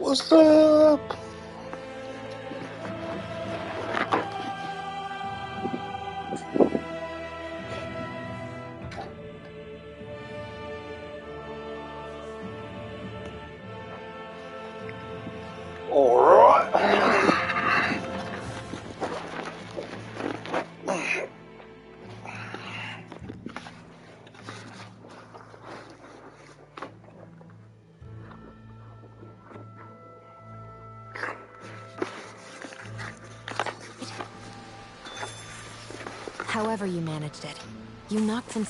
What's up? All right. However you managed it, you knocked some...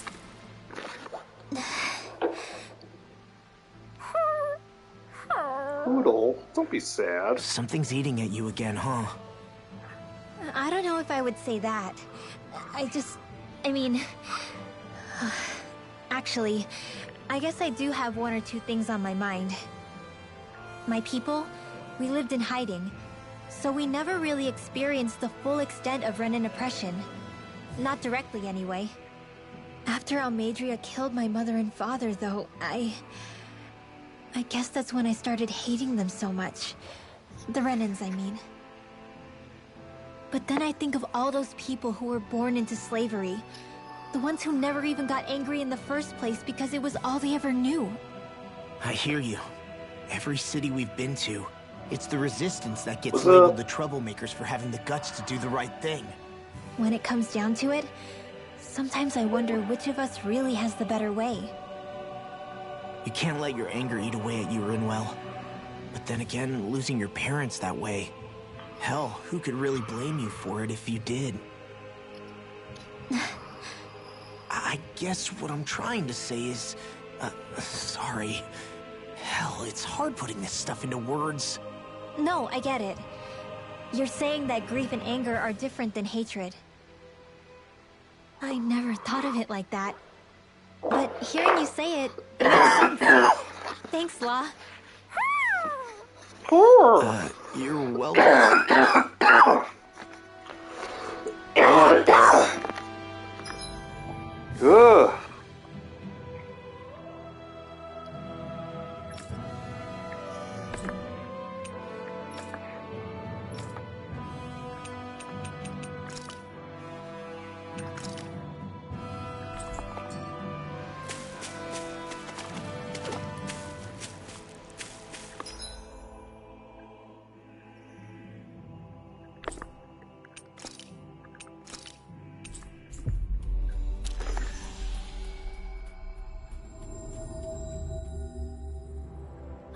Poodle, don't be sad. Something's eating at you again, huh? I don't know if I would say that. I mean... Actually, I guess I do have one or two things on my mind. My people, we lived in hiding, so we never really experienced the full extent of Renan oppression. Not directly, anyway. After Almeidrea killed my mother and father, though, I guess that's when I started hating them so much. The Renans, I mean. But then I think of all those people who were born into slavery. The ones who never even got angry in the first place because it was all they ever knew. I hear you. Every city we've been to, it's the Resistance that gets labeled the troublemakers for having the guts to do the right thing. When it comes down to it, sometimes I wonder which of us really has the better way. You can't let your anger eat away at you, Rinwell. But then again, losing your parents that way... Hell, who could really blame you for it if you did? I guess what I'm trying to say is... sorry. Hell, it's hard putting this stuff into words. No, I get it. You're saying that grief and anger are different than hatred. I never thought of it like that. But hearing you say it, it makes sense. Thanks, Law. You're welcome. Ugh.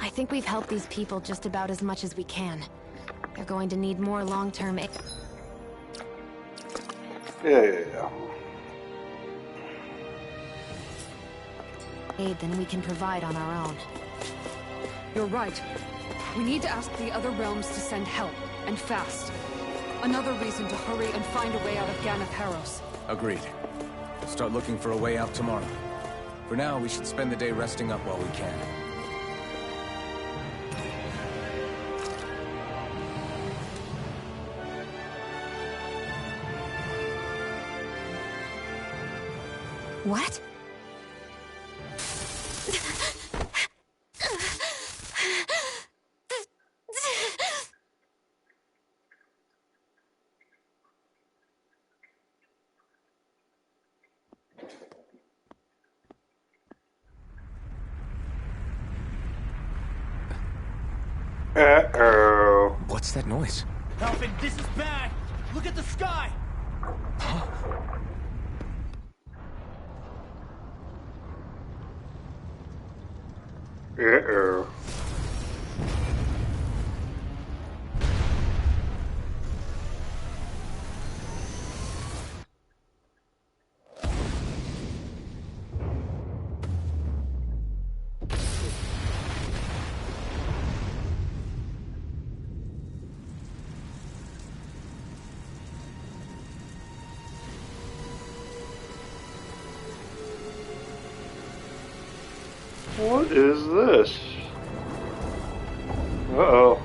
I think we've helped these people just about as much as we can. They're going to need more long-term aid. Yeah. Than we can provide on our own. You're right. We need to ask the other realms to send help, and fast. Another reason to hurry and find a way out of Ganath Haros. Agreed. We'll start looking for a way out tomorrow. For now, we should spend the day resting up while we can. What? Uh-oh. What's that noise? Alfred, this is bad! Look at the sky! Huh? Uh-oh. What is this? Uh-oh.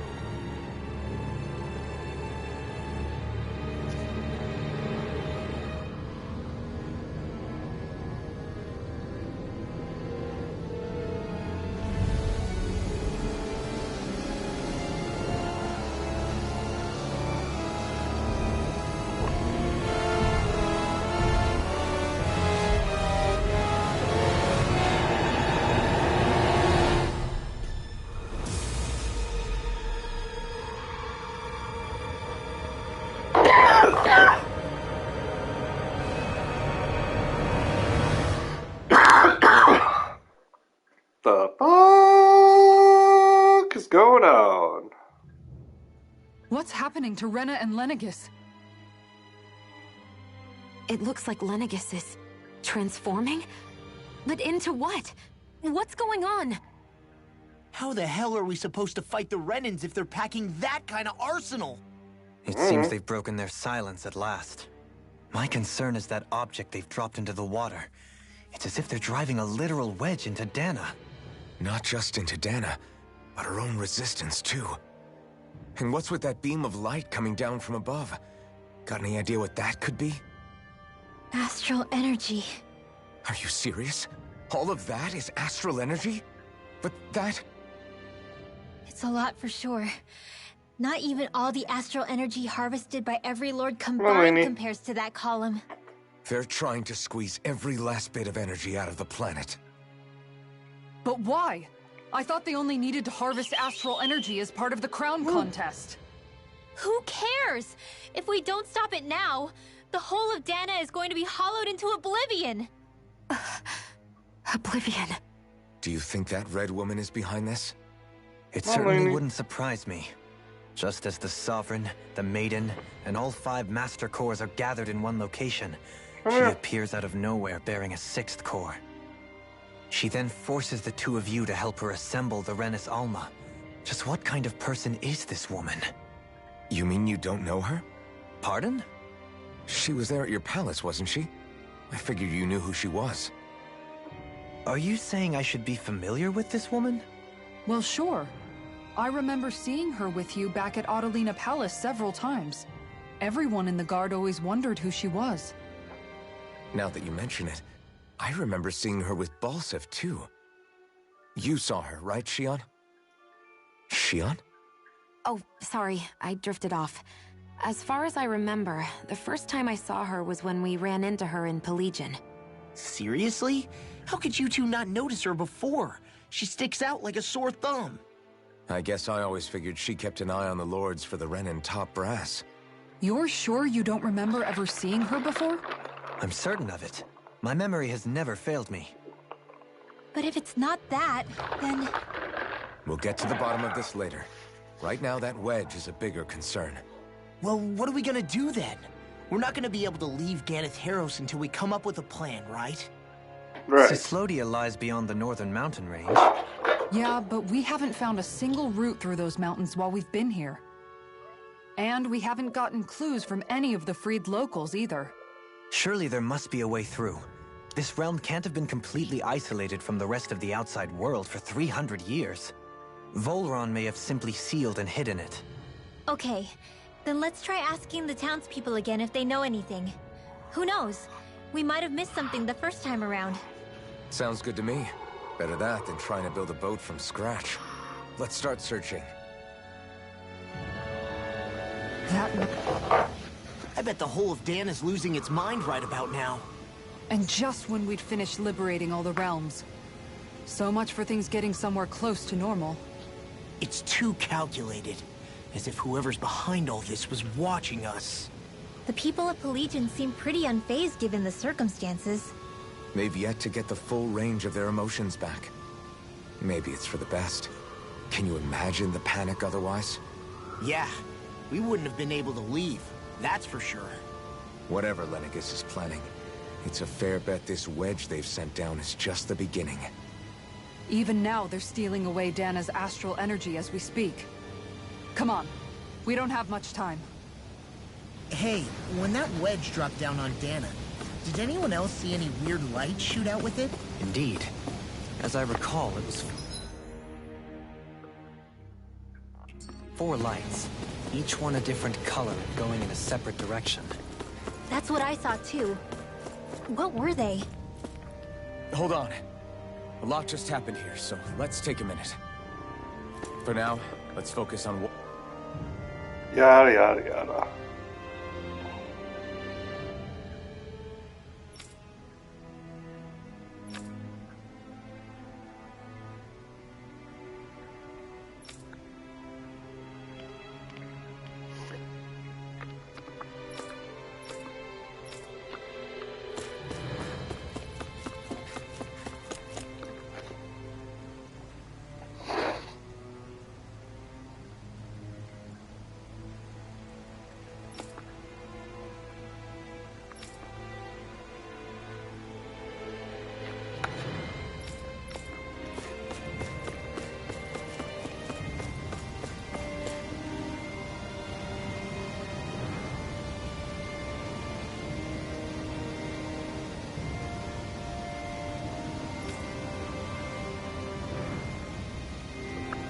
going on? What's happening to Rena and Lenegis? It looks like Lenegis is transforming? But into what? What's going on? How the hell are we supposed to fight the Renans if they're packing that kind of arsenal? It seems they've broken their silence at last. My concern is that object they've dropped into the water. It's as if they're driving a literal wedge into Dana. Not just into Dana, but her own resistance too. And what's with that beam of light coming down from above? Got any idea what that could be? Astral energy. Are you serious? All of that is astral energy? But that... It's a lot for sure. Not even all the astral energy harvested by every lord combined compares to that column. They're trying to squeeze every last bit of energy out of the planet. But why? I thought they only needed to harvest astral energy as part of the crown contest. Who cares? If we don't stop it now, the whole of Dana is going to be hollowed into oblivion. Oblivion. Do you think that red woman is behind this? It certainly wouldn't surprise me. Just as the Sovereign, the Maiden, and all 5 Master Cores are gathered in one location, she appears out of nowhere bearing a 6th core. She then forces the 2 of you to help her assemble the Renis Alma. Just what kind of person is this woman? You mean you don't know her? Pardon? She was there at your palace, wasn't she? I figured you knew who she was. Are you saying I should be familiar with this woman? Well, sure. I remember seeing her with you back at Adelina Palace several times. Everyone in the guard always wondered who she was. Now that you mention it, I remember seeing her with Balseph too. You saw her, right, Shion? Shion? Oh, sorry, I drifted off. As far as I remember, the first time I saw her was when we ran into her in Pelegion. Seriously? How could you two not notice her before? She sticks out like a sore thumb. I guess I always figured she kept an eye on the lords for the Renan top brass. You're sure you don't remember ever seeing her before? I'm certain of it. My memory has never failed me. But if it's not that, then... We'll get to the bottom of this later. Right now, that wedge is a bigger concern. Well, what are we gonna do then? We're not gonna be able to leave Ganath Haros until we come up with a plan, right? Right. Cyslodia lies beyond the northern mountain range. Yeah, but we haven't found a single route through those mountains while we've been here. And we haven't gotten clues from any of the freed locals either. Surely there must be a way through. This realm can't have been completely isolated from the rest of the outside world for 300 years. Volron may have simply sealed and hidden it. Okay, then let's try asking the townspeople again if they know anything. Who knows? We might have missed something the first time around. Sounds good to me. Better that than trying to build a boat from scratch. Let's start searching. I bet the whole of Dan is losing its mind right about now. And just when we'd finished liberating all the realms. So much for things getting somewhere close to normal. It's too calculated. As if whoever's behind all this was watching us. The people of Pelegion seem pretty unfazed given the circumstances. They've yet to get the full range of their emotions back. Maybe it's for the best. Can you imagine the panic otherwise? Yeah, we wouldn't have been able to leave, that's for sure. Whatever Lenegis is planning, it's a fair bet this wedge they've sent down is just the beginning. Even now, they're stealing away Dana's astral energy as we speak. Come on, we don't have much time. Hey, when that wedge dropped down on Dana, did anyone else see any weird light shoot out with it? Indeed. As I recall, it was 4 lights, each one a different color and going in a separate direction. That's what I saw too. What were they? Hold on. A lot just happened here, so let's take a minute. For now, let's focus on what... Yada, yada, yada.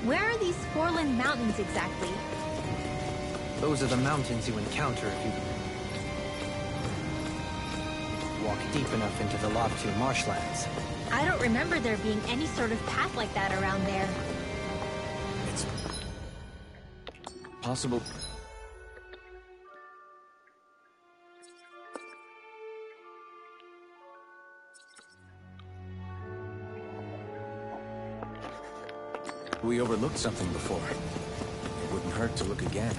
Where are these Forland Mountains exactly? Those are the mountains you encounter if you walk deep enough into the Lobtu marshlands. I don't remember there being any sort of path like that around there. It's possible. We overlooked something before. It wouldn't hurt to look again.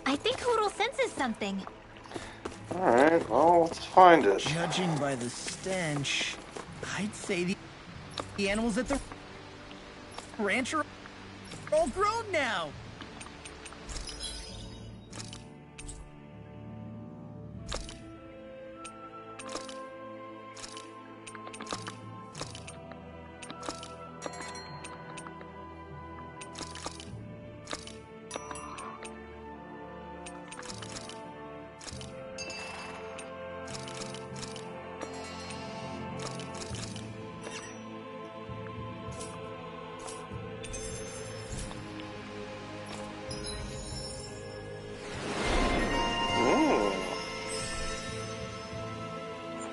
I think Hootle senses something. Alright, well, let's find it. Judging by the stench, I'd say the animals at the ranch are all grown now.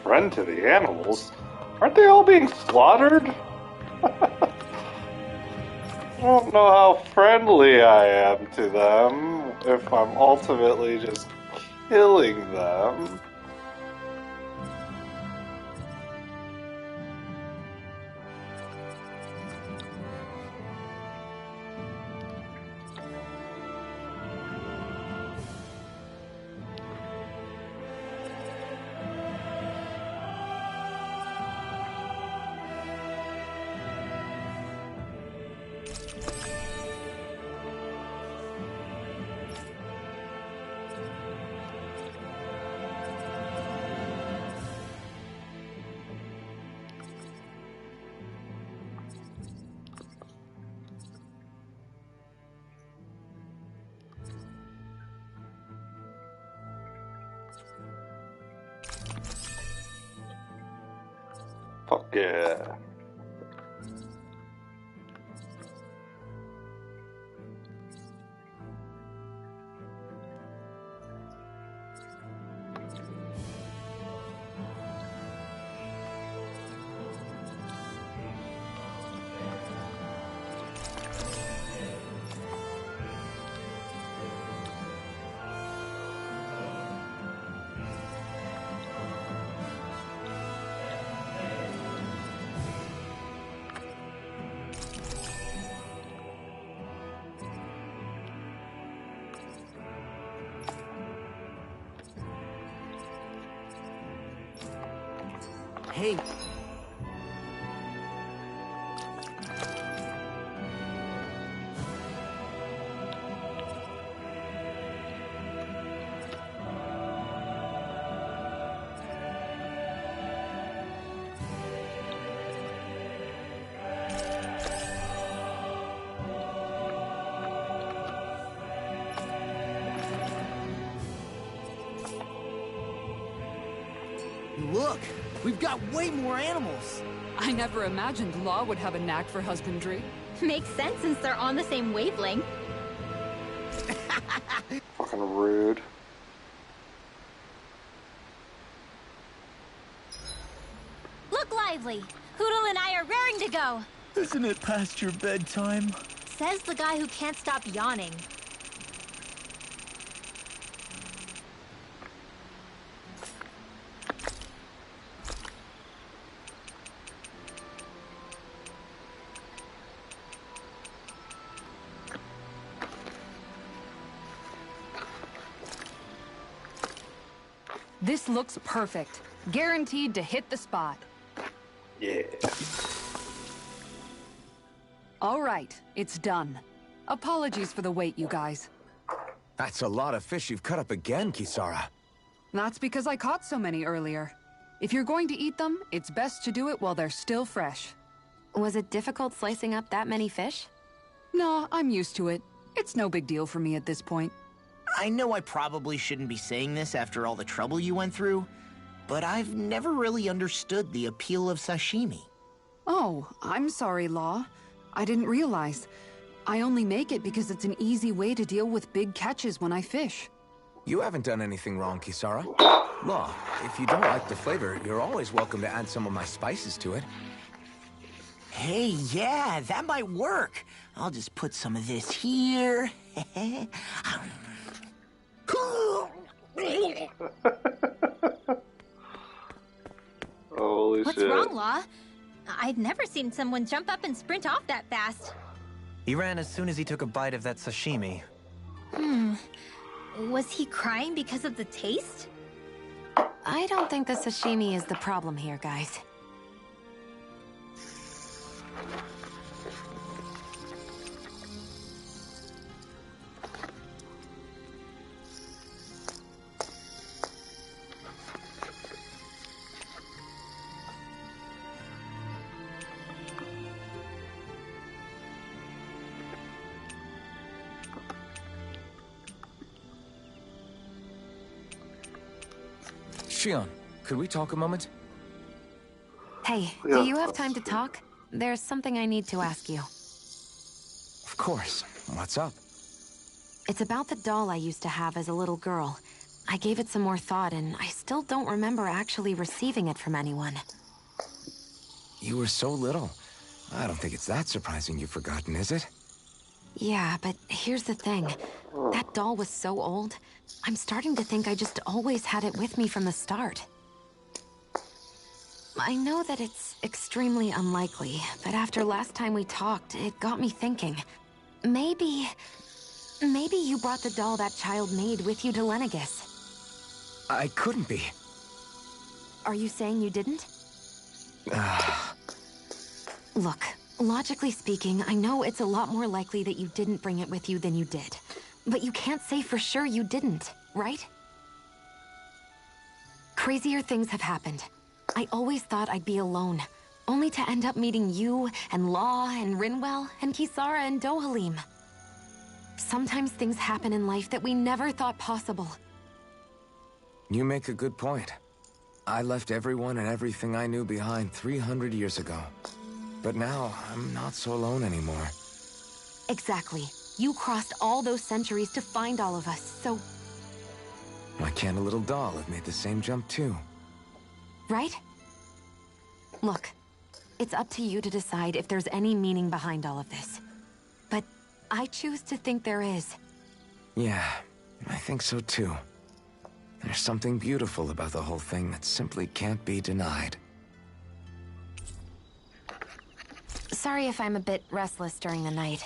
Friend to the animals? Aren't they all being slaughtered? I don't know how friendly I am to them if I'm ultimately just killing them. Fuck yeah. Hey. Look, we've got way more animals. I never imagined Law would have a knack for husbandry. Makes sense since they're on the same wavelength. Fucking rude. Look lively! Hootle and I are raring to go! Isn't it past your bedtime? Says the guy who can't stop yawning. This looks perfect. Guaranteed to hit the spot. Yeah. All right, it's done. Apologies for the wait, you guys. That's a lot of fish you've cut up again, Kisara. That's because I caught so many earlier. If you're going to eat them, it's best to do it while they're still fresh. Was it difficult slicing up that many fish? No, I'm used to it. It's no big deal for me at this point. I know I probably shouldn't be saying this after all the trouble you went through, but I've never really understood the appeal of sashimi. Oh, I'm sorry, Law. I didn't realize. I only make it because it's an easy way to deal with big catches when I fish. You haven't done anything wrong, Kisara. Law, if you don't like the flavor, you're always welcome to add some of my spices to it. Hey, yeah, that might work. I'll just put some of this here. Holy What's shit. wrong, Law? I've never seen someone jump up and sprint off that fast. He ran as soon as he took a bite of that sashimi. Was he crying because of the taste? I don't think the sashimi is the problem here, guys. Shion, could we talk a moment? Hey, Yeah, do you have time to talk? There's something I need to ask you. Of course. What's up? It's about the doll I used to have as a little girl. I gave it some more thought, and I still don't remember actually receiving it from anyone. You were so little. I don't think it's that surprising you've forgotten, is it? Yeah, but here's the thing. That doll was so old, I'm starting to think I just always had it with me from the start. I know that it's extremely unlikely, but after last time we talked, it got me thinking. Maybe you brought the doll that child made with you to Lenegis. I couldn't be. Are you saying you didn't? Look, logically speaking, I know it's a lot more likely that you didn't bring it with you than you did. But you can't say for sure you didn't, right? Crazier things have happened. I always thought I'd be alone, only to end up meeting you, and Law, and Rinwell, and Kisara, and Dohalim. Sometimes things happen in life that we never thought possible. You make a good point. I left everyone and everything I knew behind 300 years ago. But now, I'm not so alone anymore. Exactly. You crossed all those centuries to find all of us, so... Why can't a little doll have made the same jump too? Right? Look, it's up to you to decide if there's any meaning behind all of this. But I choose to think there is. Yeah, I think so too. There's something beautiful about the whole thing that simply can't be denied. Sorry if I'm a bit restless during the night.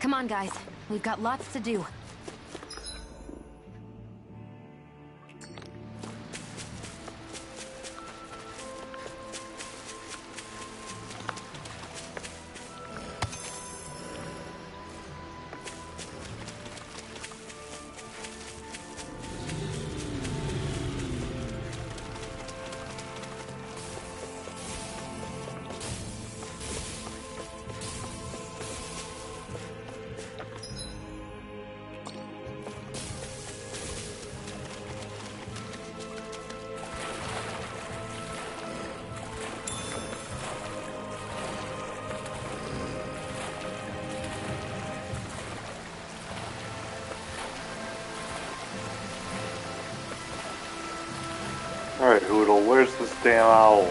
Come on, guys. We've got lots to do. Alright, Hootle, where's this damn owl?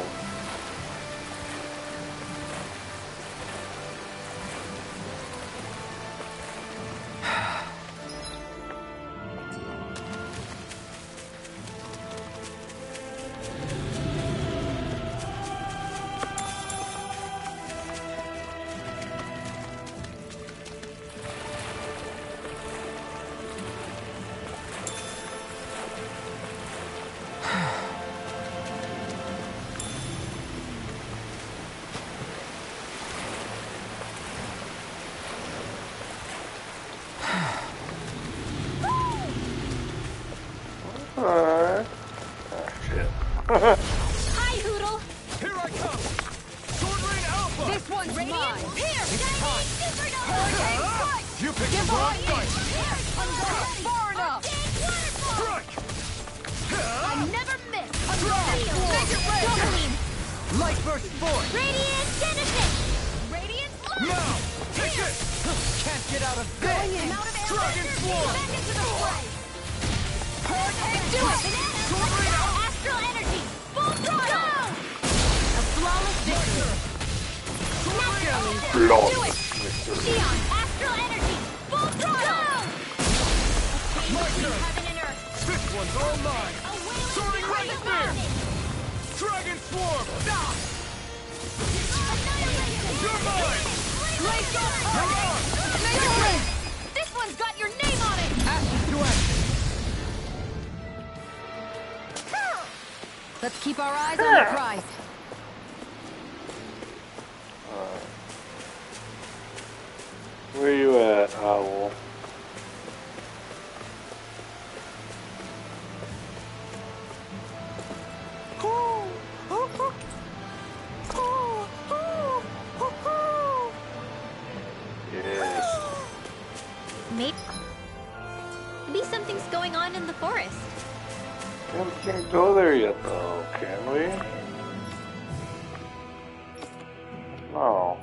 Hi, Hoodle. Here I come! Sword Rain Alpha! This one's Radiant mine. Pierce! Shiny Supernova! Hurricane strike! You picked Give the wrong on fight! I'm going far enough. Strike! I never miss! Make it rain. Doubling! Light burst forth! Radiant Genesis! Radiant Launch! Now! Take it! Can't get out of Going bed! in! Out of Dragon Swarm! Back into the fray! Hurricane, do it. Astral Energy! Full throttle! A flawless victory! Naturally! Flawless Do it! Xion! Astral Energy! Full throttle! My turn! Heaven and Earth! This one's all mine! A wailing Soaring right spear! Dragon Swarm! You're mine! Blaze up. Come on! Make it rain. This one's got your name on it! Ashes to action! Let's keep our eyes on the prize. Where you at, Owl? Yes. Maybe something's going on in the forest. We can't go there yet, though, can we? No.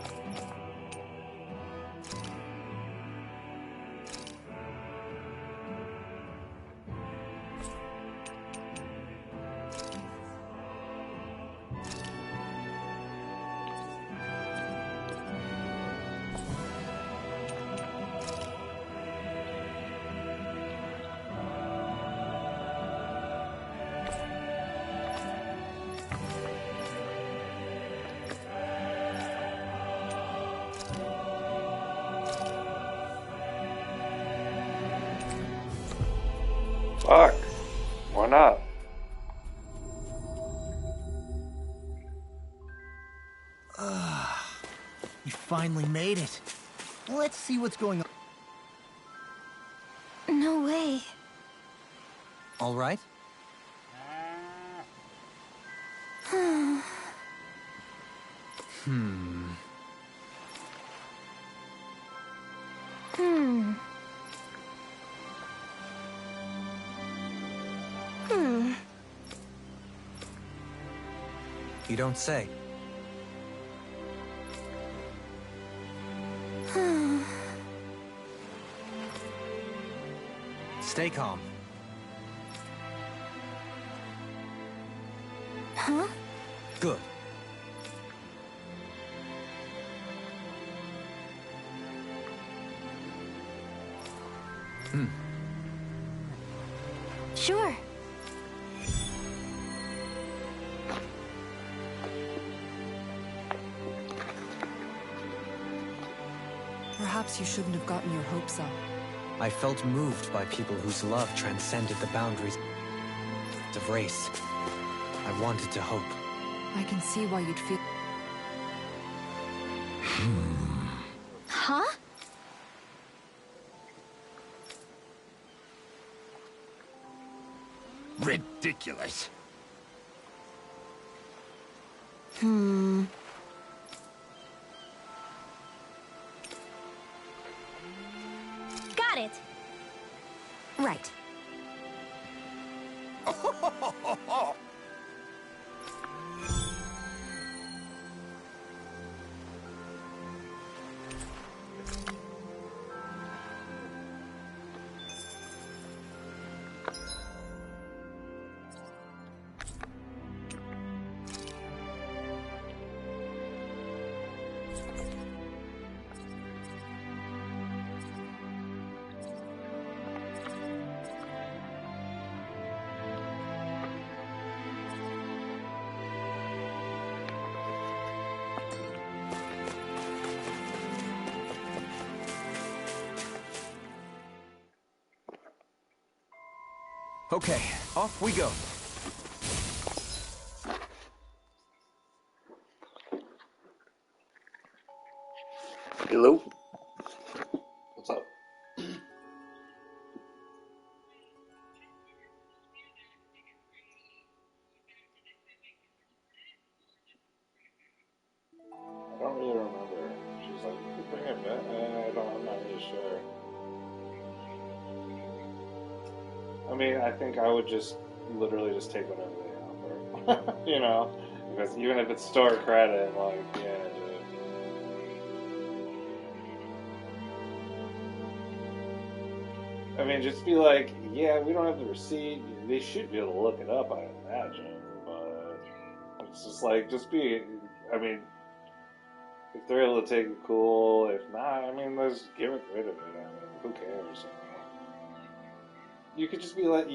Fuck. Why not? We finally made it. Let's see what's going on. No way. All right? You don't say. Stay calm. Huh? Good. Sure. Perhaps you shouldn't have gotten your hopes up. I felt moved by people whose love transcended the boundaries of race. I wanted to hope. I can see why you'd feel... Huh? Ridiculous. Got it. Right. Okay, off we go. Hello? What's up? sure. I mean, I think I would just literally just take whatever they offer. You know? Because even if it's store credit, like, yeah, dude. I mean, just be like, yeah, we don't have the receipt. They should be able to look it up, I imagine. But it's just like, just be, I mean, if they're able to take it, cool. If not, I mean, let's get rid of it. I mean, who cares? You could just be like,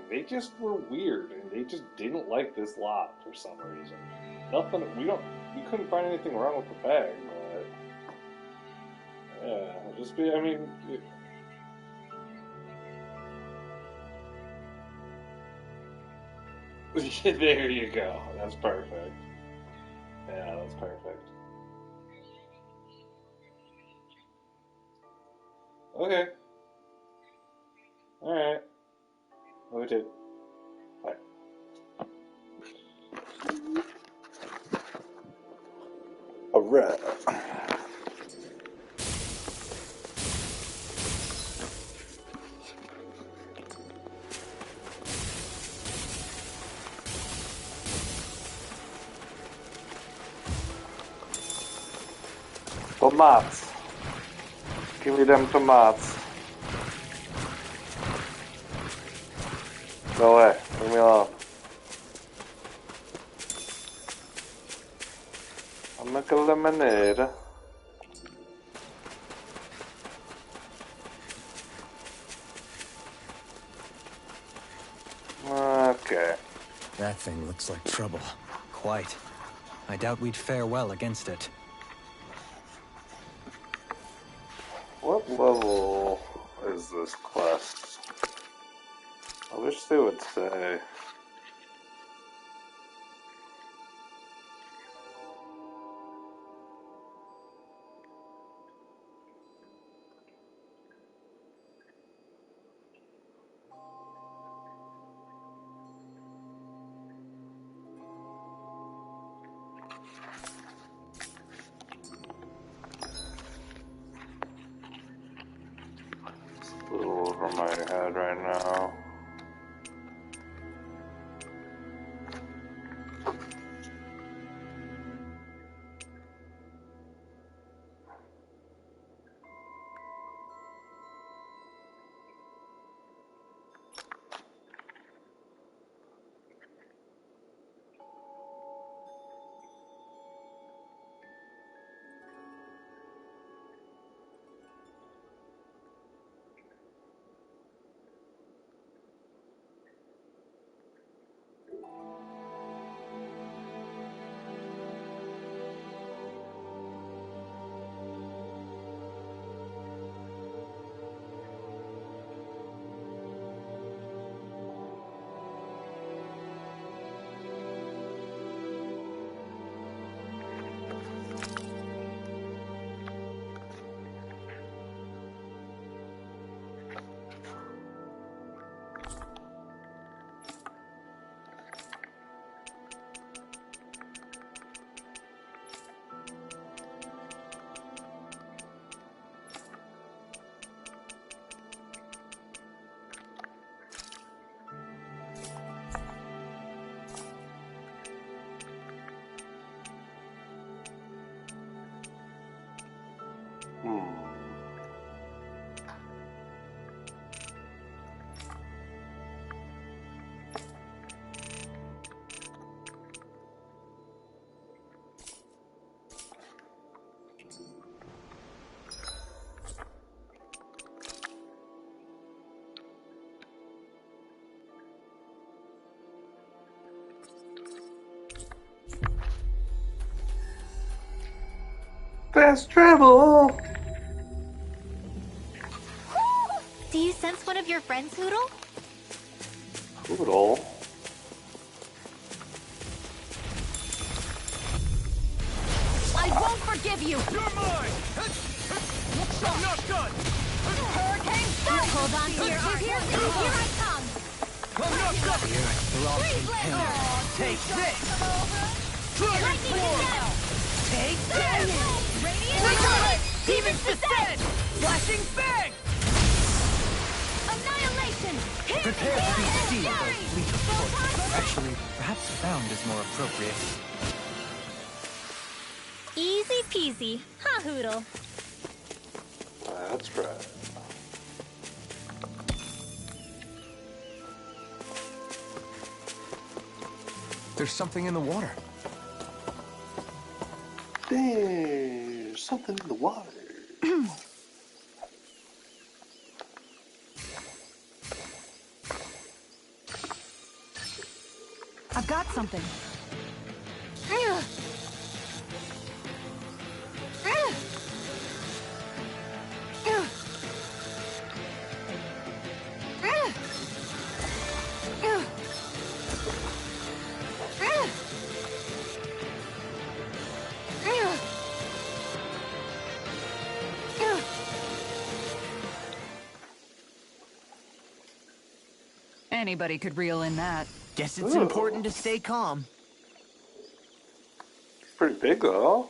they just were weird, and they just didn't like this lot for some reason. Nothing. We couldn't find anything wrong with the bag, but yeah, just be. I mean. There you go. That's perfect. Yeah, that's perfect. Okay. Alright. Love it too. Bye. Alright. Tomats. Give me them tomats. Go away. Leave me alone. I'll make a lemonade. Okay. That thing looks like trouble. Quite. I doubt we'd fare well against it. What level is this quest? I wish they would say. It's a little over my head right now. Fast travel! Do you sense one of your friends, Hootle? Hootle? I won't forgive you! You're mine! I'm not done! Hurricane strike! Hold on to your art. Here I come! I'm not done! Freeze Blade! Take this! Dragon Lightning Form! down! Take this! Radiant! Demon's Descent! Flashing Bang! Annihilation! Prepare to be sealed or fleet of foot. Actually, perhaps bound is more appropriate. Easy peasy. Ha hoodle. That's right. There's something in the water. There's something in the water. I've got something. Anybody could reel in that. Guess it's important to stay calm. Pretty big though.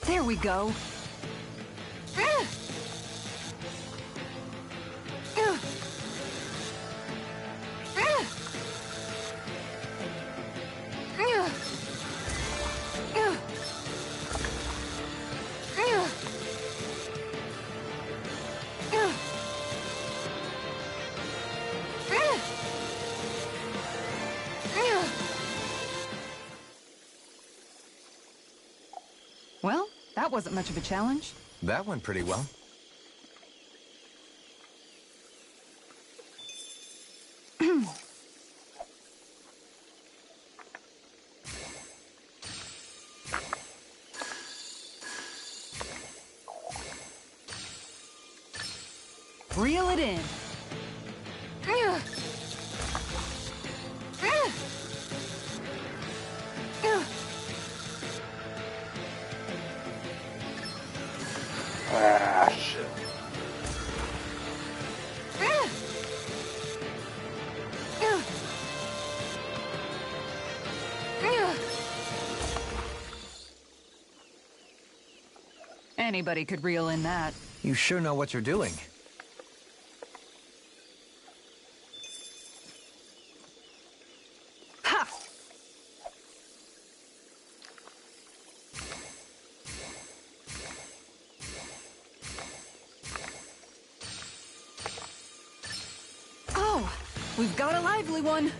There we go. Well, that wasn't much of a challenge. That went pretty well. Reel it in. Ah, shit. Anybody could reel in that. You sure know what you're doing. Ha! Oh, we've got a lively one.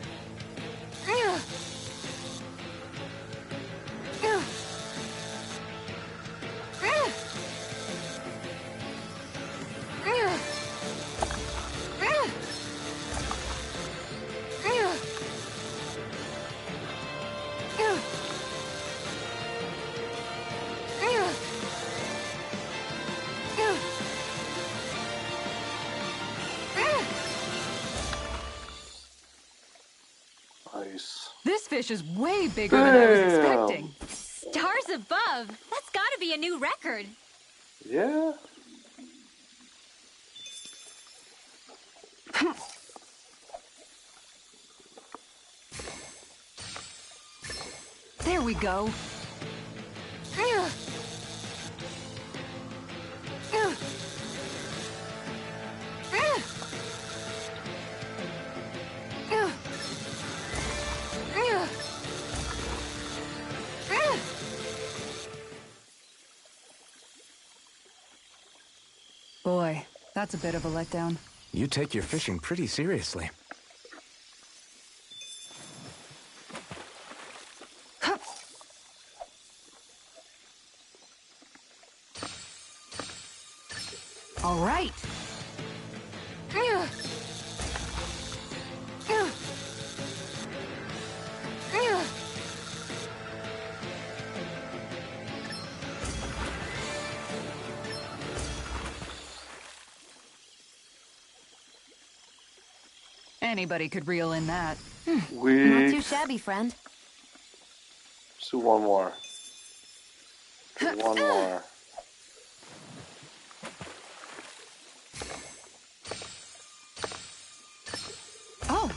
Nice. This fish is way bigger than I was expecting. Stars above. That's gotta be a new record. Yeah. There we go. Boy, that's a bit of a letdown. You take your fishing pretty seriously. All right. Anybody could reel in that. Not too shabby, friend. Let's do one more. Do one more. Oh.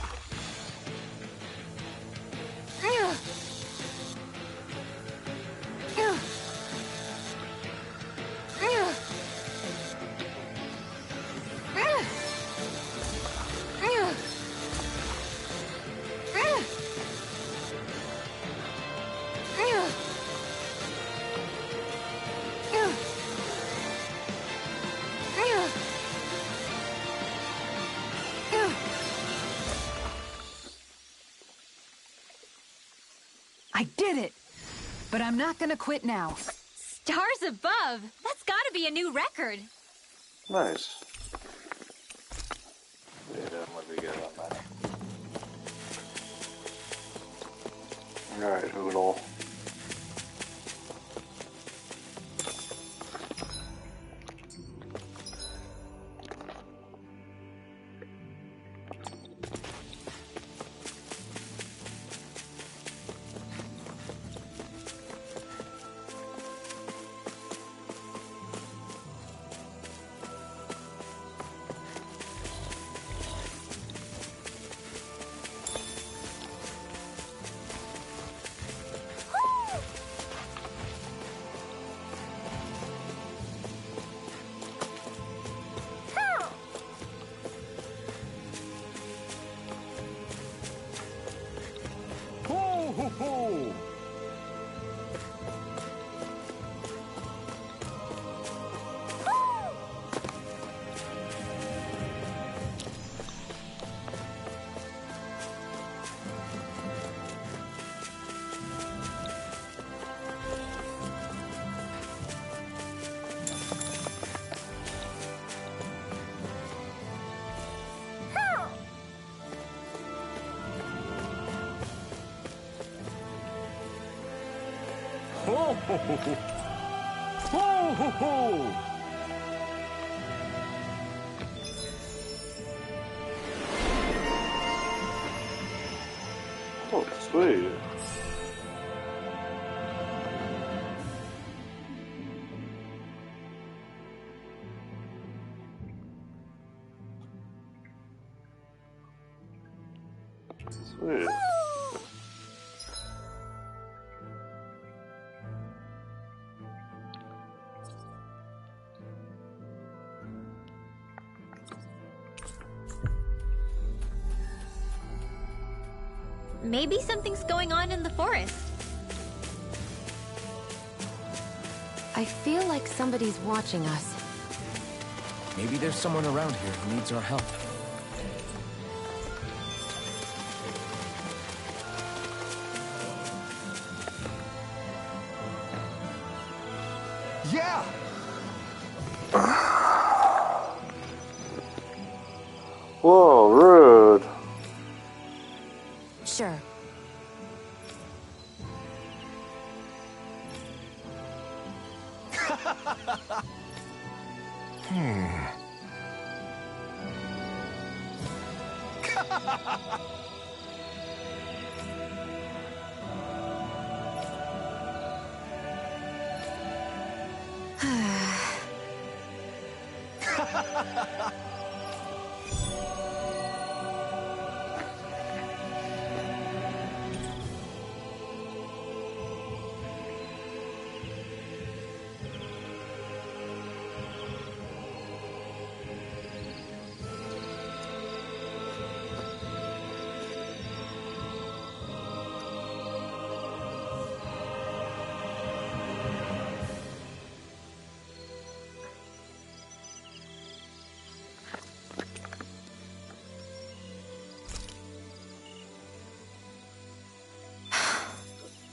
I did it! But I'm not gonna quit now. Stars above! That's gotta be a new record. Nice. Yeah, let me get on that. Alright, Hoodle. Ho ho ho ho! Ho ho ho! Oh, sweet. Sweet. Maybe something's going on in the forest. I feel like somebody's watching us. Maybe there's someone around here who needs our help. Yeah! Whoa, rude. Sure.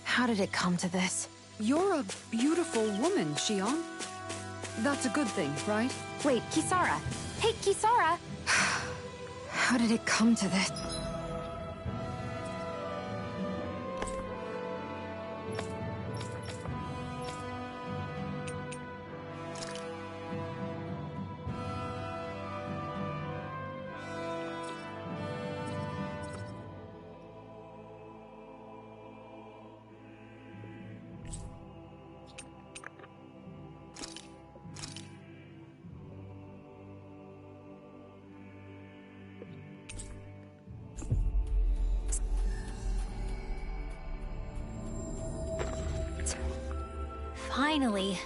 How did it come to this? You're a beautiful woman, Xion. That's a good thing, right? Wait, Kisara! Hey, Kisara! How did it come to this? Finally.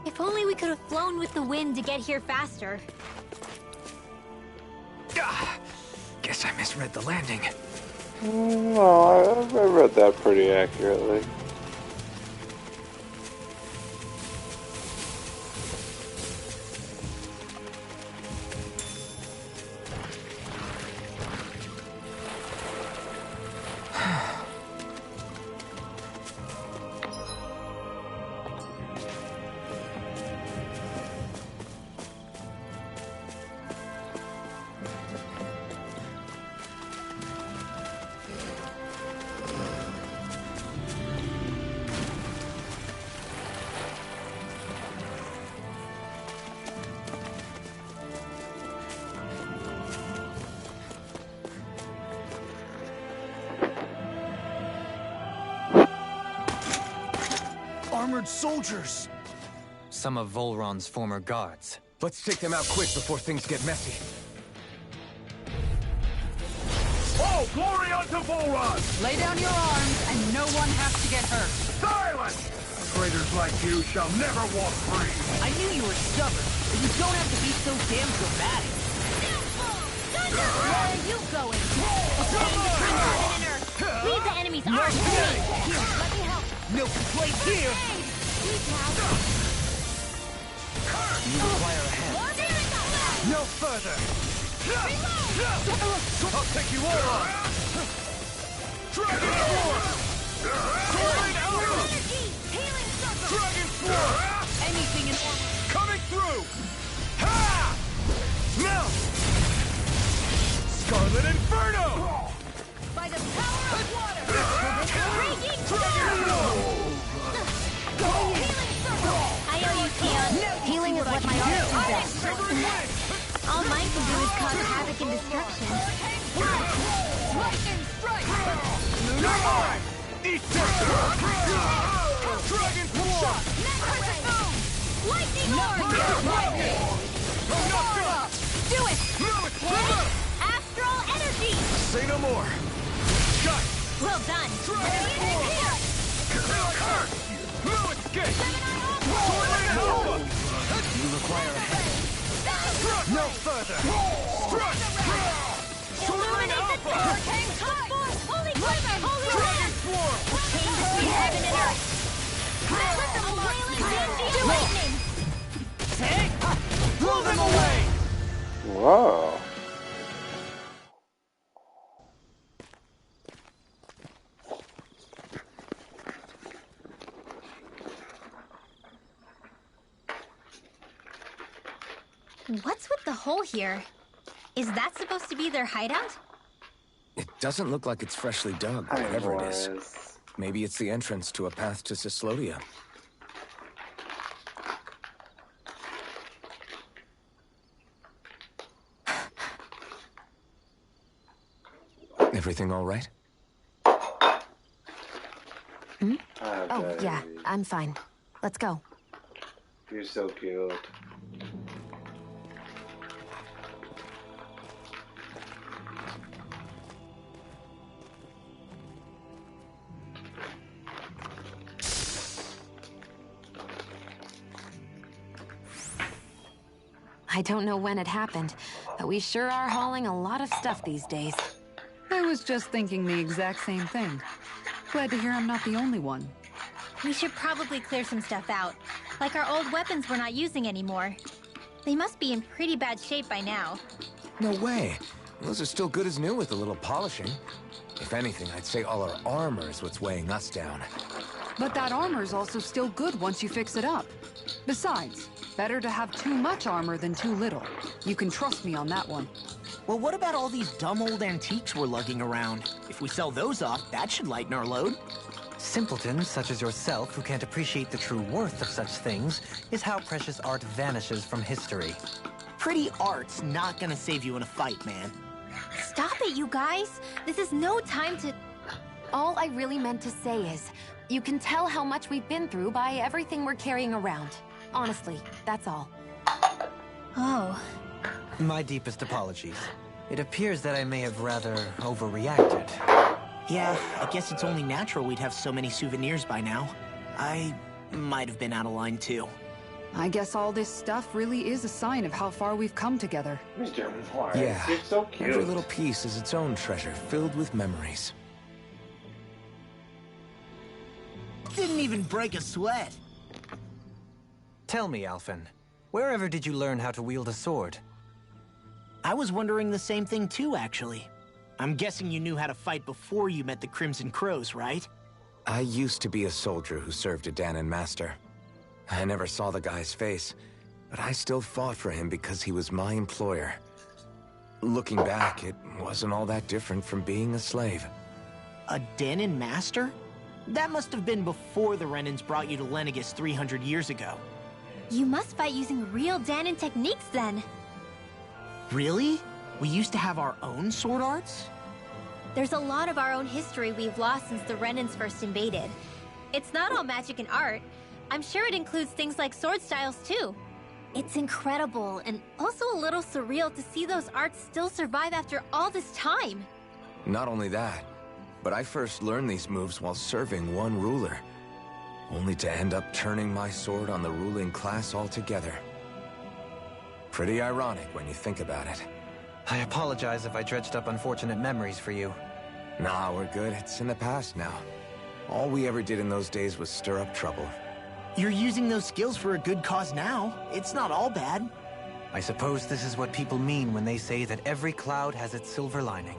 If only we could have flown with the wind to get here faster. Guess I misread the landing. No, I read that pretty accurately. armored soldiers. Some of Volron's former guards. Let's take them out quick before things get messy. Oh, glory unto Volron! Lay down your arms, and no one has to get hurt. Silence! Traitors like you shall never walk free. I knew you were stubborn, but you don't have to be so damn dramatic. Where are you going? Between heaven and earth. Leave the enemy's arms to me. Here, let me help. No complaints here. Please now. You require a hand. No further. I'll take you all on. Dragon Force! Soaring Alpha! Healing circle. Dragon Force! Anything in armor. Coming through! Ha! Now! Scarlet Inferno! By the power of water. Raging Dragon Healing circle. I owe you, Tion. Healing is what my art do best. All mine can do is cause havoc and destruction. Lightning strike! Come on! Eat Dragon Force! Lightning orb. Do it. Astral energy. Say no more. Shut! Well done. No escape! Soaring Alpha! You require a hand. No further! Strut! Soaring Alpha! Hurricane come forth. Holy quiver. Holy Dragon wind. Force! Chain between heaven and earth. Let the wailing wind be lightning. Blow them away! Whoa. What's with the hole here? Is that supposed to be their hideout? It doesn't look like it's freshly dug, whatever it is. Maybe it's the entrance to a path to Cyslodia. Everything all right? Oh, yeah, I'm fine. Let's go. You're so cute. I don't know when it happened, but we sure are hauling a lot of stuff these days. I was just thinking the exact same thing. Glad to hear I'm not the only one. We should probably clear some stuff out. Like our old weapons we're not using anymore. They must be in pretty bad shape by now. No way. Those are still good as new with a little polishing. If anything, I'd say all our armor is what's weighing us down. But that armor's also still good once you fix it up. Besides, better to have too much armor than too little. You can trust me on that one. Well, what about all these dumb old antiques we're lugging around? If we sell those off, that should lighten our load. Simpletons such as yourself who can't appreciate the true worth of such things is how precious art vanishes from history. Pretty art's not gonna save you in a fight, man. Stop it, you guys! This is no time to... All I really meant to say is, you can tell how much we've been through by everything we're carrying around. Honestly, that's all. Oh. My deepest apologies. It appears that I may have rather overreacted. Yeah, I guess it's only natural we'd have so many souvenirs by now. I might have been out of line too. I guess all this stuff really is a sign of how far we've come together. Mr. Morris, Yeah, you're so cute. every little piece is its own treasure, filled with memories. Didn't even break a sweat. Tell me, Alphen, wherever did you learn how to wield a sword? I was wondering the same thing too, actually. I'm guessing you knew how to fight before you met the Crimson Crows, right? I used to be a soldier who served a Dahnan master. I never saw the guy's face, but I still fought for him because he was my employer. Looking back, it wasn't all that different from being a slave. A Dahnan master? That must have been before the Renans brought you to Lenegis 300 years ago. You must fight using real Dahnan techniques then. Really? We used to have our own sword arts? There's a lot of our own history we've lost since the Renans first invaded. It's not all magic and art. I'm sure it includes things like sword styles too. It's incredible, and also a little surreal to see those arts still survive after all this time. Not only that, but I first learned these moves while serving one ruler, only to end up turning my sword on the ruling class altogether. Pretty ironic when you think about it. I apologize if I dredged up unfortunate memories for you. Nah, we're good. It's in the past now. All we ever did in those days was stir up trouble. You're using those skills for a good cause now. It's not all bad. I suppose this is what people mean when they say that every cloud has its silver lining.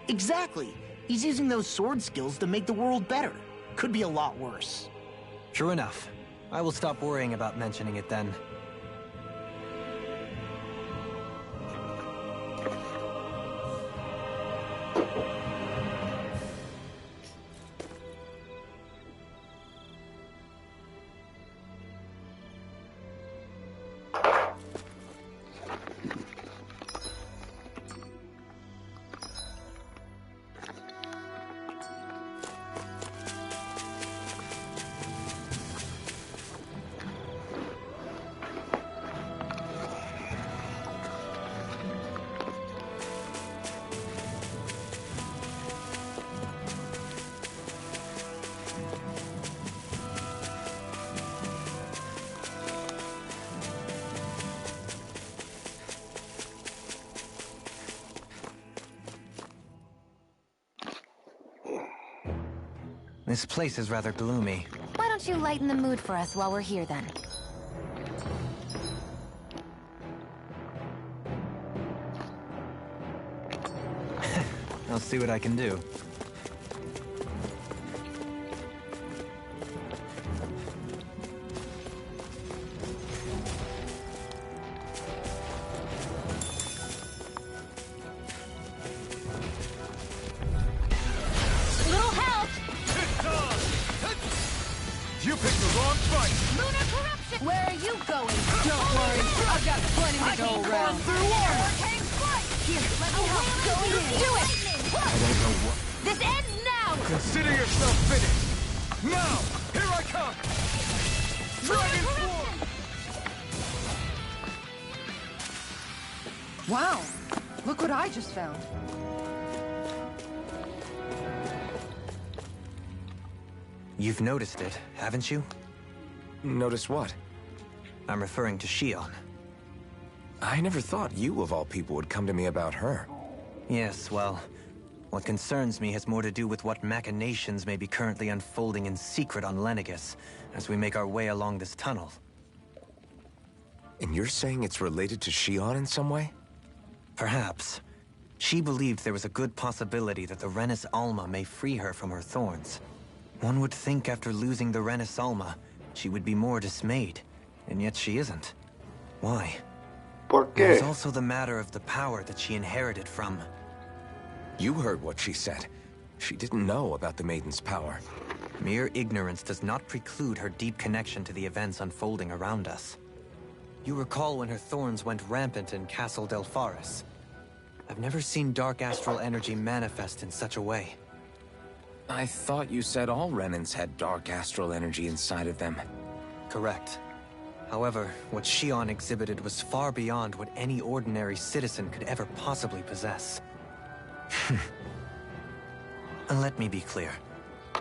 Exactly. He's using those sword skills to make the world better. Could be a lot worse. True enough. I will stop worrying about mentioning it then. This place is rather gloomy. Why don't you lighten the mood for us while we're here, then? I'll see what I can do. Wow! Look what I just found. You've noticed it, haven't you? Notice what? I'm referring to Shionne. I never thought you, of all people, would come to me about her. Yes, well, what concerns me has more to do with what machinations may be currently unfolding in secret on Lenegis as we make our way along this tunnel. And you're saying it's related to Shionne in some way? Perhaps. She believed there was a good possibility that the Renis Alma may free her from her thorns. One would think after losing the Renis Alma, she would be more dismayed, and yet she isn't. Why? ¿Por qué? There's also the matter of the power that she inherited from... You heard what she said. She didn't know about the Maiden's power. Mere ignorance does not preclude her deep connection to the events unfolding around us. You recall when her thorns went rampant in Castle Delpharis. I've never seen dark astral energy manifest in such a way. I thought you said all Renins had dark astral energy inside of them. Correct. However, what Shionne exhibited was far beyond what any ordinary citizen could ever possibly possess. And let me be clear.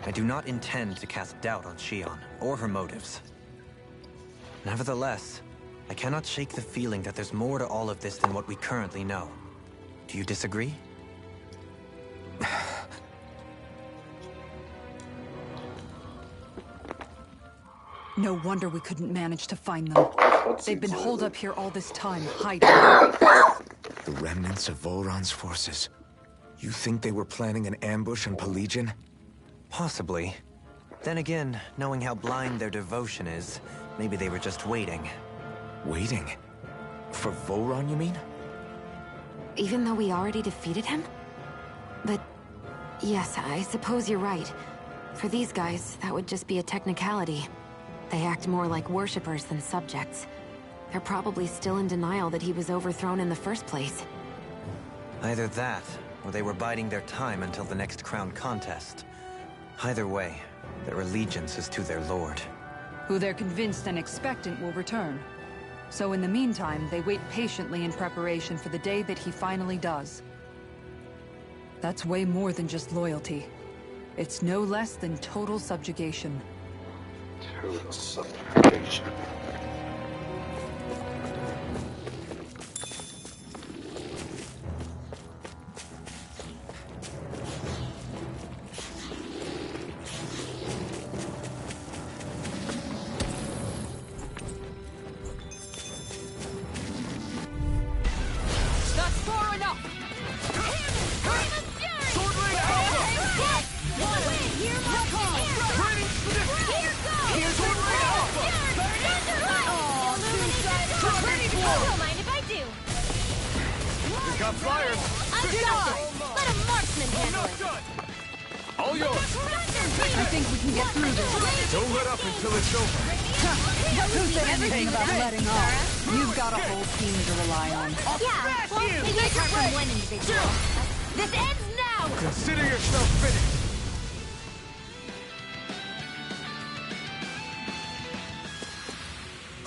I do not intend to cast doubt on Shionne, or her motives. Nevertheless, I cannot shake the feeling that there's more to all of this than what we currently know. Do you disagree? No wonder we couldn't manage to find them. They've been holed up here all this time, hiding. The remnants of Vholran's forces. You think they were planning an ambush on Pelegion? Possibly. Then again, knowing how blind their devotion is, maybe they were just waiting. Waiting? For Vholran, you mean? Even though we already defeated him? But yes, I suppose you're right. For these guys, that would just be a technicality. They act more like worshippers than subjects. They're probably still in denial that he was overthrown in the first place. Either that, or they were biding their time until the next crown contest. Either way, their allegiance is to their lord. who they're convinced and expectant will return. So in the meantime, they wait patiently in preparation for the day that he finally does. That's way more than just loyalty. It's no less than total subjugation. Total subjugation.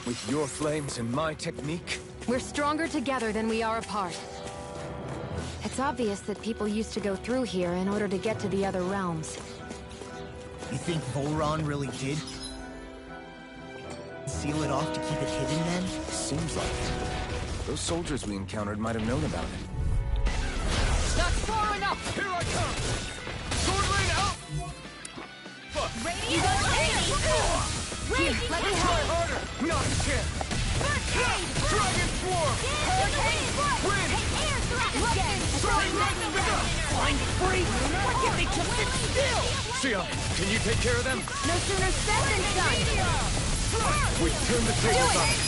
With your flames and my technique? We're stronger together than we are apart. It's obvious that people used to go through here in order to get to the other realms. You think Vholran really did seal it off to keep it hidden then? Seems like it. Those soldiers we encountered might have known about it. That's far enough! Here I come! Sword Lane out! Fuck! You got Here, let me try harder! Not a chance! Dragon Swarm! Hurricane! Wind! Air thrust! Sword Lightning Bigger! Flying free! Why can't they just sit still? Sia, can you take care of them? No sooner said than done! We turn the tables on them.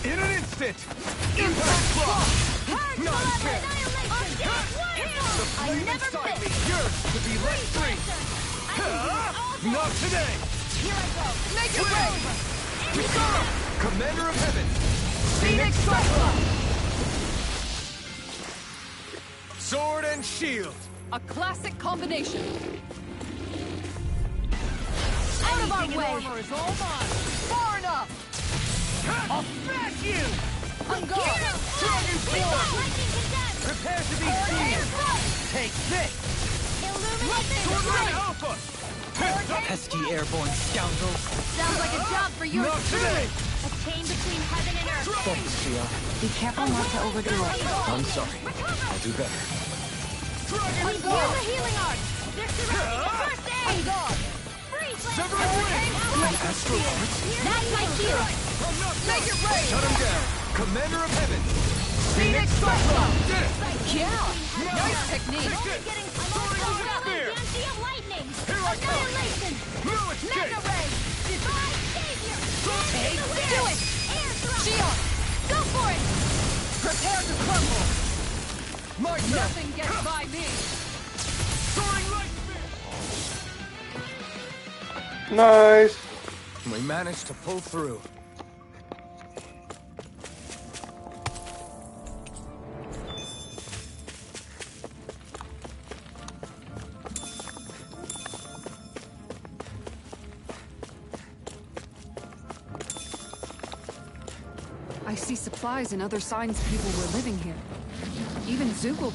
In an instant! Impact Block! Not a chance! The flame inside me yearns to be let free! Not today! Here I go! Make it rain! Kisara! Commander of Heaven! Phoenix Cyclops! Sword and shield! A classic combination. Out of our way! Is all mine. Far enough! I'll smash you! I'm going! Dragon Swarm! Prepare to be seen! Take this! Sword Line Alpha! Pesky airborne scoundrels. Sounds like a job for you. Not today! A chain between heaven and earth. Thanks, Sia. Be careful not to overdo it. I'm sorry. I'll do better. Dragon Use Swarm! the healing art. They're surrounding the first aid. I'm gone. Severing Wind! Astral Arts? That's my shield. I'm not Make it rain. Shut him down! Commander of Heaven! Phoenix Cyclops. Did it! Yeah! Nice technique! Take it! Getting Soaring Wind Spear! of lightning. Here I come! Annihilation. No escape! Mega ray. Divine savior. Take Do it. Air thrust. Shield! Go for it. Prepare to crumble! My turn! Nothing gets by me! Soaring Light Spear! Nice. We managed to pull through. I see supplies and other signs people were living here. Even Zoogle.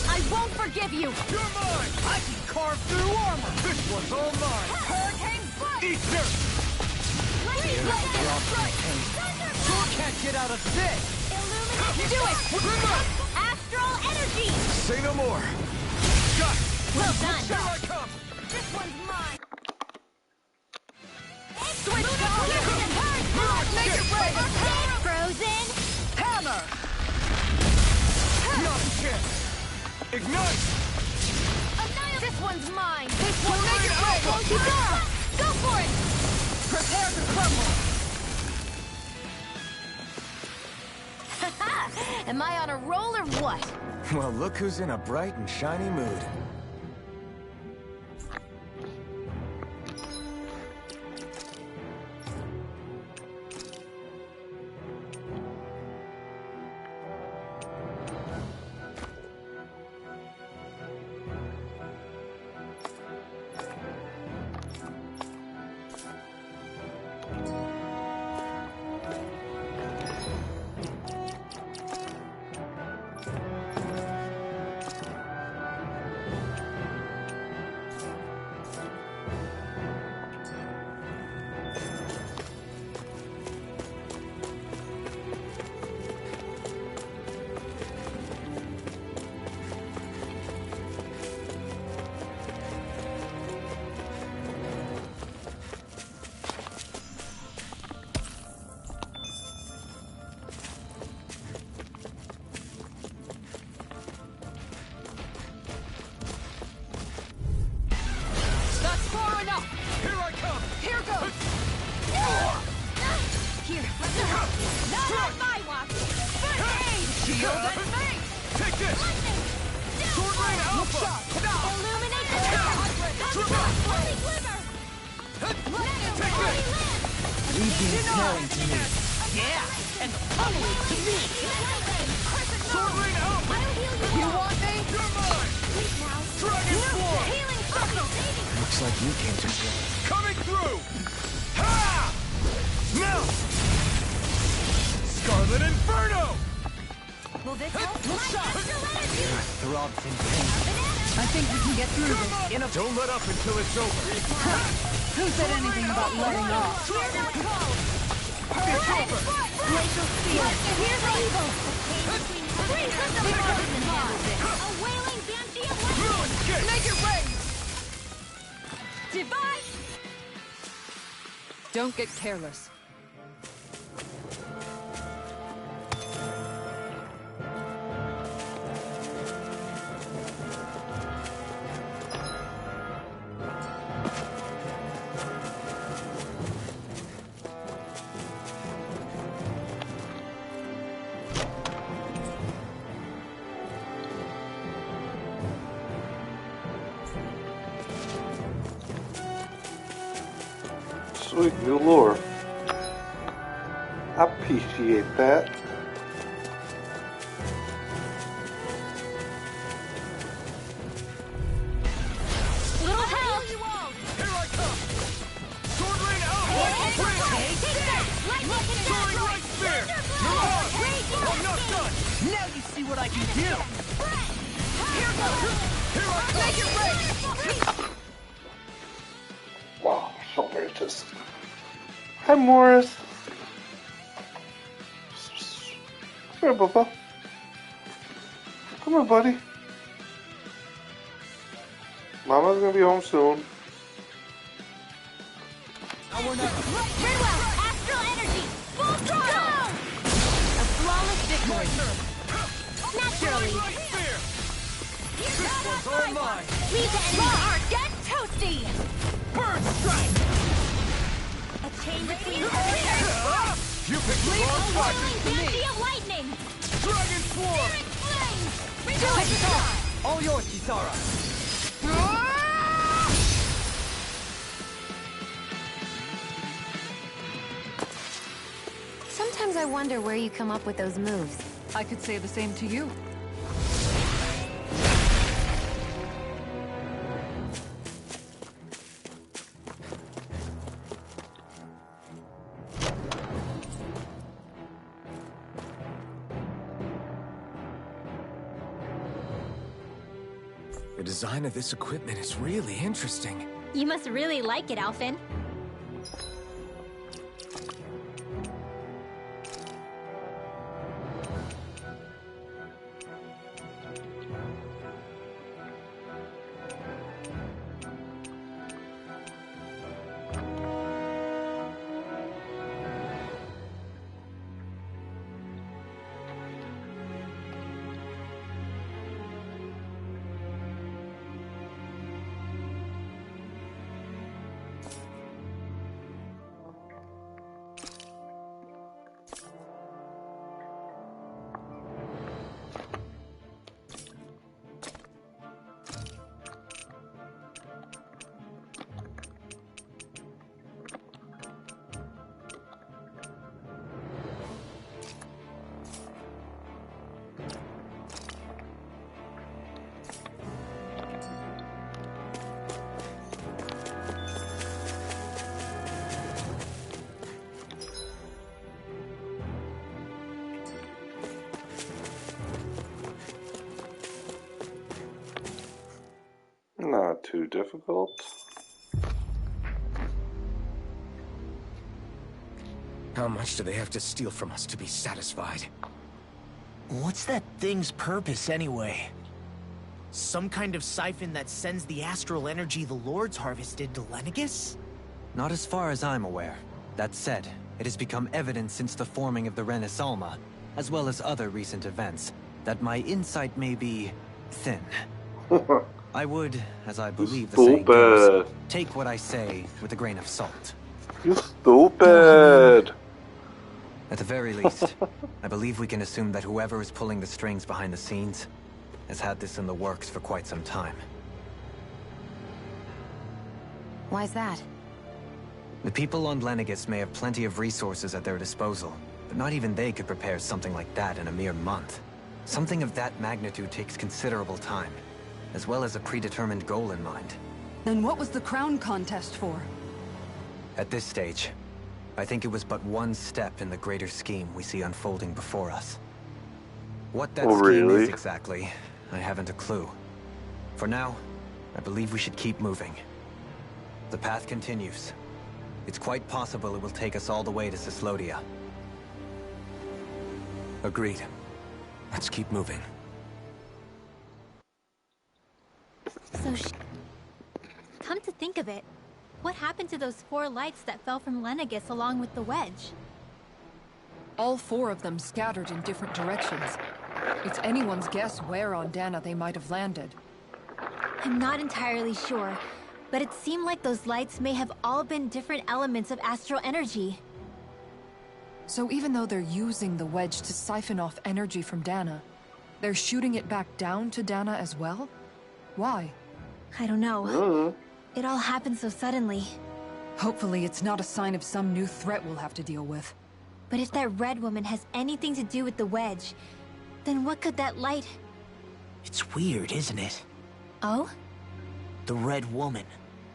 I won't forgive you. You're mine! I can carve through armor. This one's all mine! Hurricane Burst. Eat dirt! Sure can't get out of this. Illuminate. Do it. Astral energy. Say no more! Got it! Well done. Here I come! This one's mine. Switch Make it rain. Frozen. Hammer! Not a chance! Ignite! This one's mine. This one make it rain! Kisara, go for it. Prepare to crumble! Am I on a roll or what? Well, look who's in a bright and shiny mood. Here, let me help. Not on my watch. First aid. Shield and face. Take this. Sword Rain Alpha. Illuminate the Holy Glimmer. Take this. Leave the ensnaring to me. Yeah, and only to me. Sword Rain Alpha. You want me? You're mine. Dragon Swarm. Healing circle. Looks like you came to play. Coming through. Ha! Now. Scarlet Inferno. Will this help? Throbs in pain. I think we can get through this. Don't let up until it's over. Who said anything about letting up? Glacial Steel. Here's the evil. A wailing banshee of lightning. Make it rain. Divine. Don't get careless. Sweet new lore. I appreciate that. Little help. Here I come. Sword Rain Alpha. Take that. Lightning Soaring Light Spear. You're on. I'm not done. Now you see what I can do. Here goes. Here I come. Make it rain. Wow, so gorgeous. Hi, Morris. Come here, Bubba. Come here, buddy. Mama's gonna be home soon. Redwell, astral energy, full throttle. A flawless victory. Naturally. Light Spear. This one's all mine. Leave the enemy are dead toasty. Burn Strike. A chain between You picked the wrong fight. banshee of lightning. Dragon Swarm. Flames. Do it. All yours, Kisara. Sometimes I wonder where you come up with those moves. I could say the same to you. The design of this equipment is really interesting. You must really like it, Alphen. Not too difficult. How much do they have to steal from us to be satisfied? What's that thing's purpose, anyway? Some kind of siphon that sends the astral energy the Lords harvested to Lenegis? Not as far as I'm aware. That said, it has become evident since the forming of the Renaissalma, as well as other recent events, that my insight may be thin. I would, as I believe the saying goes, take what I say with a grain of salt. You stupid! At the very least, I believe we can assume that whoever is pulling the strings behind the scenes has had this in the works for quite some time. Why's that? The people on Lenegis may have plenty of resources at their disposal, but not even they could prepare something like that in a mere month. Something of that magnitude takes considerable time, as well as a predetermined goal in mind. Then what was the crown contest for? At this stage, I think it was but one step in the greater scheme we see unfolding before us. What that scheme is exactly, I haven't a clue. For now, I believe we should keep moving. The path continues. It's quite possible it will take us all the way to Cyslodia. Agreed. Let's keep moving. So come to think of it, what happened to those 4 lights that fell from Lenegis along with the wedge? All 4 of them scattered in different directions. It's anyone's guess where on Dana they might have landed. I'm not entirely sure, but it seemed like those lights may have all been different elements of astral energy. So even though they're using the wedge to siphon off energy from Dana, they're shooting it back down to Dana as well? Why? I don't know. It all happened so suddenly. Hopefully it's not a sign of some new threat we'll have to deal with. But if that red woman has anything to do with the wedge, then what could that light... It's weird, isn't it? Oh? The red woman.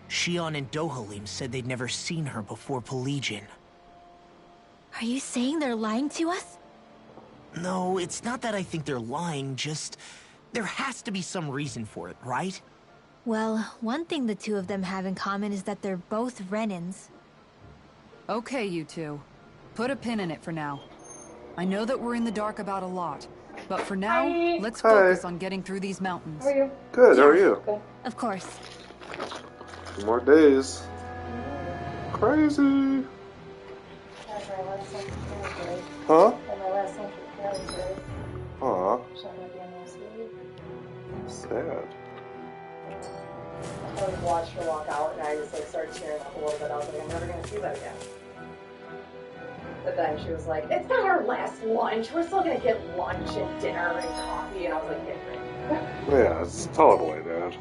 Shion and Dohalim said they'd never seen her before Pelegion. Are you saying they're lying to us? No, it's not that I think they're lying, just... there has to be some reason for it, right? Well, one thing the 2 of them have in common is that they're both Renins. Okay, you 2. Put a pin in it for now. I know that we're in the dark about a lot, but for now, let's focus on getting through these mountains. How are you? Good, how are you? Of course. 2 more days. Crazy. Huh? Aw. Sad. I watched her walk out and I just started tearing up a little bit. I was like, I'm never gonna see that again. But then she was like, it's not our last lunch. We're still gonna get lunch and dinner and coffee. And I was like, get great. Yeah, it's totally, dude.